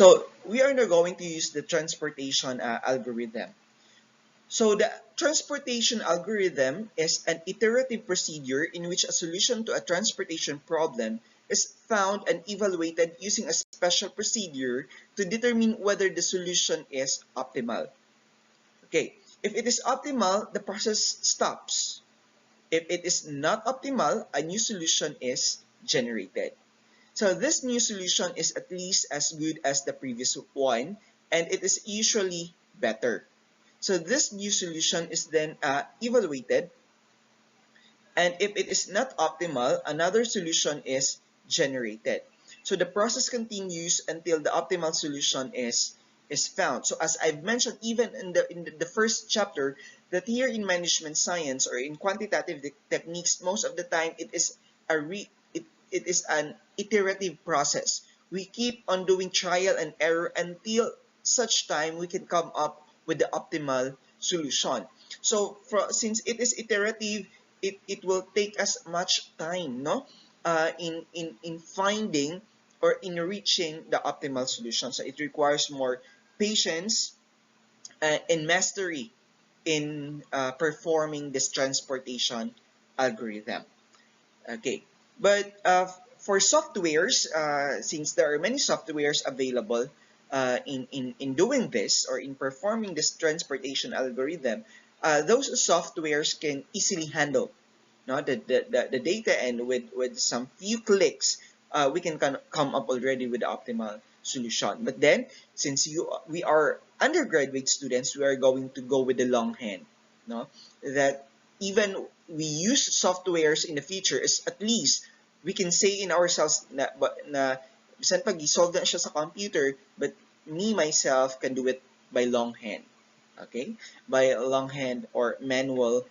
So we are now going to use the transportation algorithm. So the transportation algorithm is an iterative procedure in which a solution to a transportation problem is found and evaluated using a special procedure to determine whether the solution is optimal. Okay, if it is optimal, the process stops. If it is not optimal, a new solution is generated. So this new solution is at least as good as the previous one, and it is usually better. So this new solution is then evaluated, and if it is not optimal, another solution is generated. So the process continues until the optimal solution is found. So as I've mentioned, even in the first chapter, that here in management science or in quantitative techniques, most of the time it is an iterative process. We keep on doing trial and error until such time we can come up with the optimal solution. So since it is iterative, it will take us much time, no? In finding or in reaching the optimal solution. So it requires more patience and mastery in performing this transportation algorithm. Okay, but for softwares, since there are many softwares available in doing this or in performing this transportation algorithm, those softwares can easily handle no, the data, and with some few clicks, we can come up already with the optimal solution. But then, since we are undergraduate students, we are going to go with the long hand, no? That even we use softwares in the future is at least we can say in ourselves na bisan pag i-solve na siya sa computer, but me myself can do it by long hand. Okay, by long hand or manual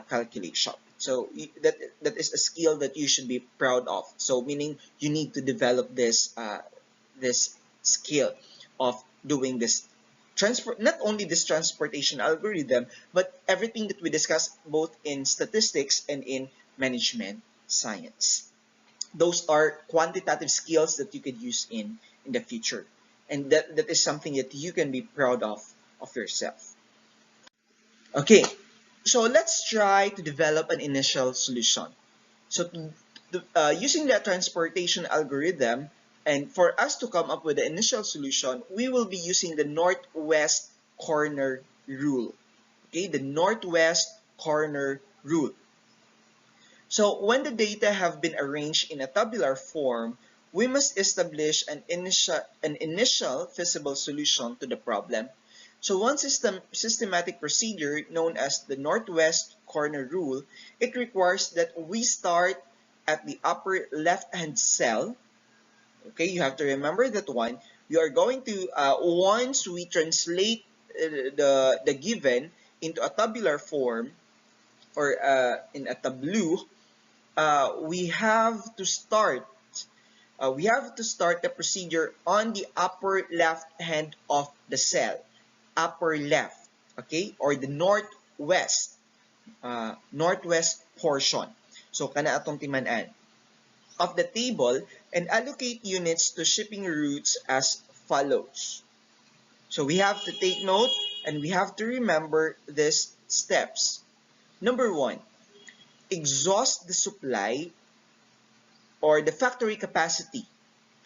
calculation. So that is a skill that you should be proud of. So meaning you need to develop this skill of doing this not only this transportation algorithm, but everything that we discuss both in statistics and in management science. Those are quantitative skills that you could use in the future, and that is something that you can be proud of yourself. Okay, so let's try to develop an initial solution. So using that transportation algorithm, and for us to come up with the initial solution, we will be using the northwest corner rule. Okay, the northwest corner rule. So when the data have been arranged in a tabular form, we must establish an initial feasible solution to the problem. So one systematic procedure known as the northwest corner rule, it requires that we start at the upper left-hand cell. Okay, you have to remember that one. You are going to, once we translate the given into a tabular form or in a tableau, we have to start the procedure on the upper left hand of the cell, upper left, okay, or the northwest portion. So kana atong timan-an of the table, and allocate units to shipping routes as follows. So we have to take note and we have to remember these steps. Number one, exhaust the supply or the factory capacity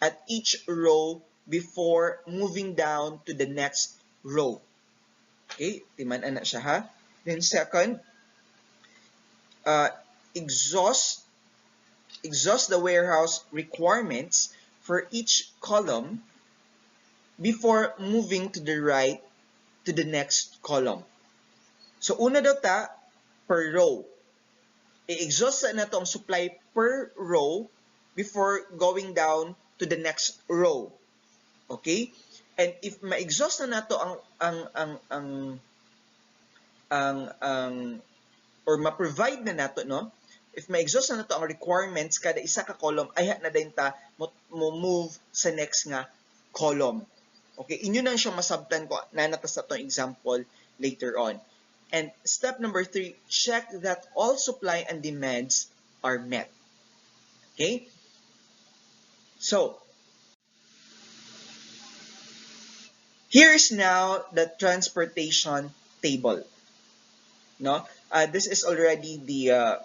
at each row before moving down to the next row. Okay, timan-an na siya ha. Then second, uh, exhaust the warehouse requirements for each column before moving to the right to the next column. So una daw ta per row. I-exhaust na to ang supply per row before going down to the next row. Okay? And if ma-exhaust na nato ang or ma-provide na nato, no? If ma-exhaust na nato ang requirements kada isa ka column, ay na din ta mo move sa next nga column. Okay, inyo na siya masabtan ko na natas na example later on. And step number 3, check that all supply and demands are met. Okay? So, Here is now the transportation table. No, this is already the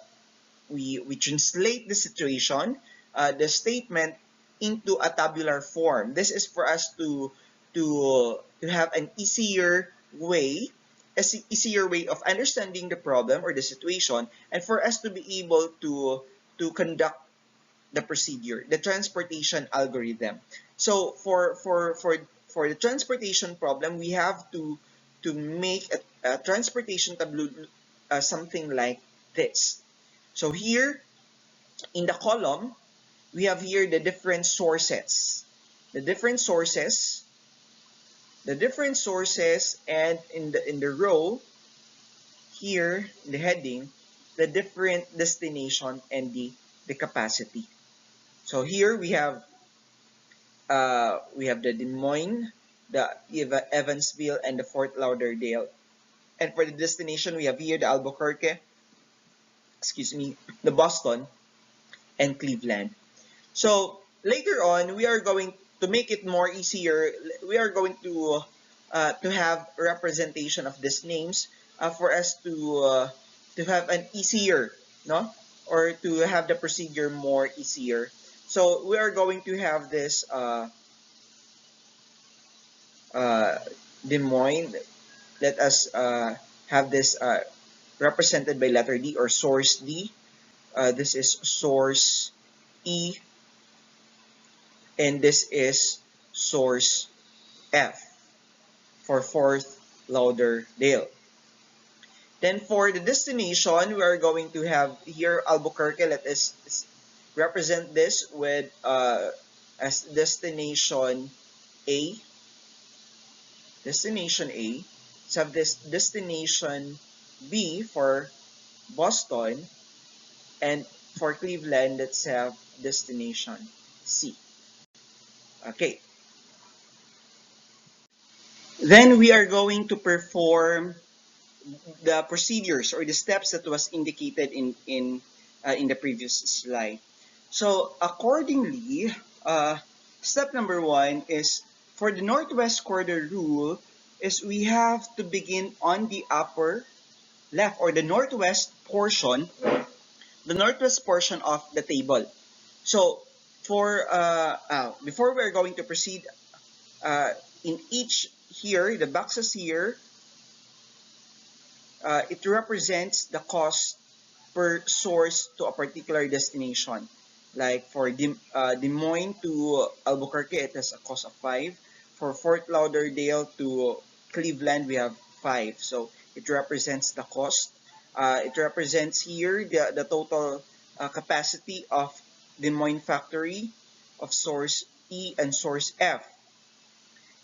we translate the situation, the statement into a tabular form. This is for us to have an easier way of understanding the problem or the situation, and for us to be able to conduct the procedure, the transportation algorithm. So for the transportation problem, we have to make a transportation tableau, something like this. So here in the column, we have here the different sources, the different sources, and in the row here in the heading, the different destination and the capacity. So here we have the Des Moines, the Evansville, and the Fort Lauderdale. And for the destination, we have here the Albuquerque, the Boston, and Cleveland. So later on, we are going to make it more easier. We are going to have representation of these names for us to have an easier, no, or to have the procedure more easier. So we are going to have this Des Moines. Let us have this represented by letter D or source D. This is source E, and this is source F for Fort Lauderdale. Then for the destination, we are going to have here Albuquerque. Let us represent this with as destination A. Destination A. Let's have this destination B for Boston, and for Cleveland, let's have destination C. Okay. Then we are going to perform the procedures or the steps that was indicated in the previous slide. So accordingly, step number 1 is for the northwest corridor rule is we have to begin on the upper left or the northwest portion of the table. So for before we're going to proceed, in each here, the boxes here, it represents the cost per source to a particular destination. Like for Des Moines to Albuquerque, it has a cost of 5. For Fort Lauderdale to Cleveland, we have 5. So it represents the cost. It represents here the total capacity of Des Moines factory, of source E and source F.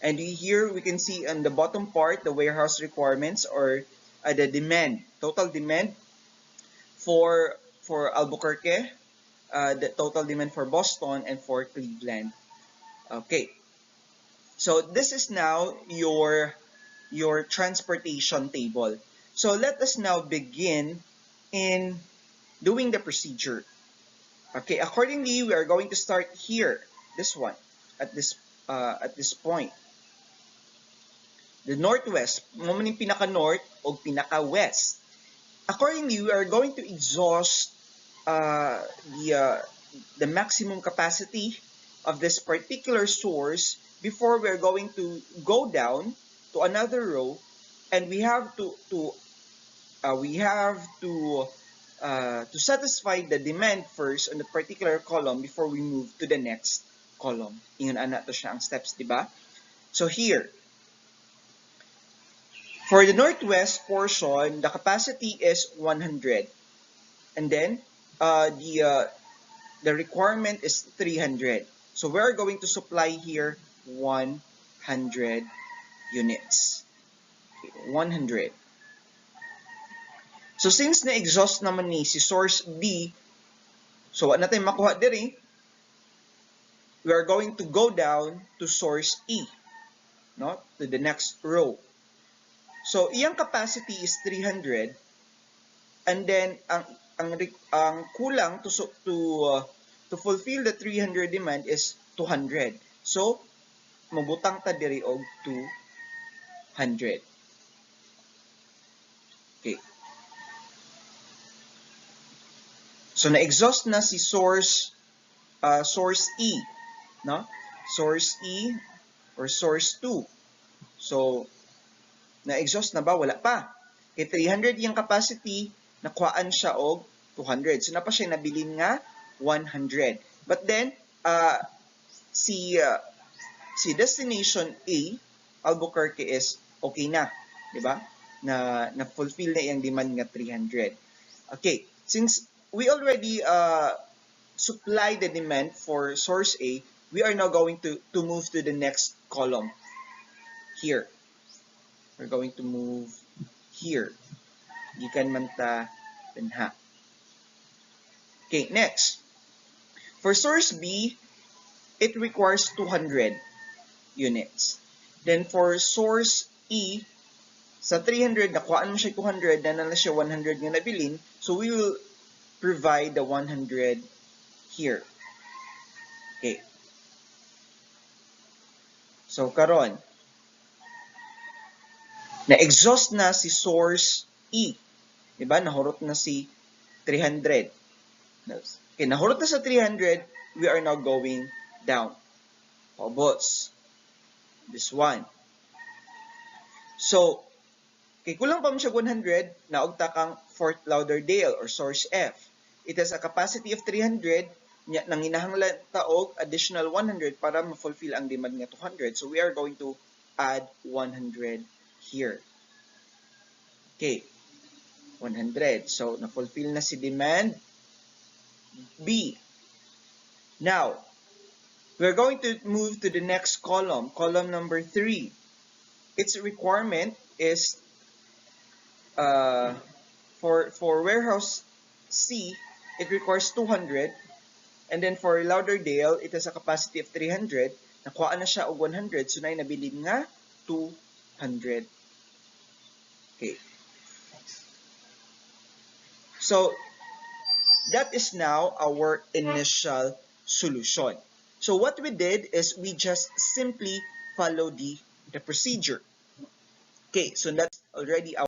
And here we can see on the bottom part the warehouse requirements or the demand, total demand for Albuquerque, the total demand for Boston, and for Cleveland. Okay, so this is now your transportation table. So let us now begin in doing the procedure. Okay, accordingly, we are going to start here, this one, at this point. The northwest, mo man yung pinaka-north o pinaka-west. Accordingly, we are going to exhaust the maximum capacity of this particular source before we're going to go down to another row, and we have to satisfy the demand first on the particular column before we move to the next column. Ingon ana to siya ang steps, di ba? So here, for the northwest portion, the capacity is 100. And then the requirement is 300. So we're going to supply here 100 units. Okay, 100. So since na-exhaust naman ni si source D, so wala natin makuha diri, we are going to go down to source E, no? To the next row. So iyang capacity is 300, and then ang kulang to fulfill the 300 demand is 200. So mabutang ta diri og 200. Okay. So na-exhaust na si source E, no? Source E or source 2. So na-exhaust na ba? Wala pa. Kay 300 yung capacity, nakuhaan siya og 200. So na pa siya nabilin nga 100. But then si destination A, Albuquerque, is okay na, di ba? Na fulfill na yung demand nga 300. Okay, since we already supply the demand for source A, we are now going to move to the next column here. We're going to move here. Gikan man ta dinha. Okay, next. For source B, it requires 200 units. Then for source E, sa 300, nakuhaan mo siya 200, na siya 100 nga nabilin, so we will provide the 100 here. Okay. So karon, na-exhaust na si source E. Diba? Nahurot na si 300. Okay, nahurot na sa 300, we are now going down. Paubos. This one. So, kay kulang pa mo siya 100, naugta kang Fort Lauderdale or source F. It has a capacity of 300, nang hinahanglan taog additional 100 para ma-fulfill ang demand nga 200. So we are going to add 100 here. Okay. 100. So na-fulfill na si demand B. Now, we're going to move to the next column, column number 3. Its requirement is for warehouse C, it requires 200, and then for Lauderdale, it has a capacity of 300. Nakuha na siya og 100, so na nabilin nga 200. Okay. So that is now our initial solution. So what we did is we just simply follow the procedure. Okay, so that's already our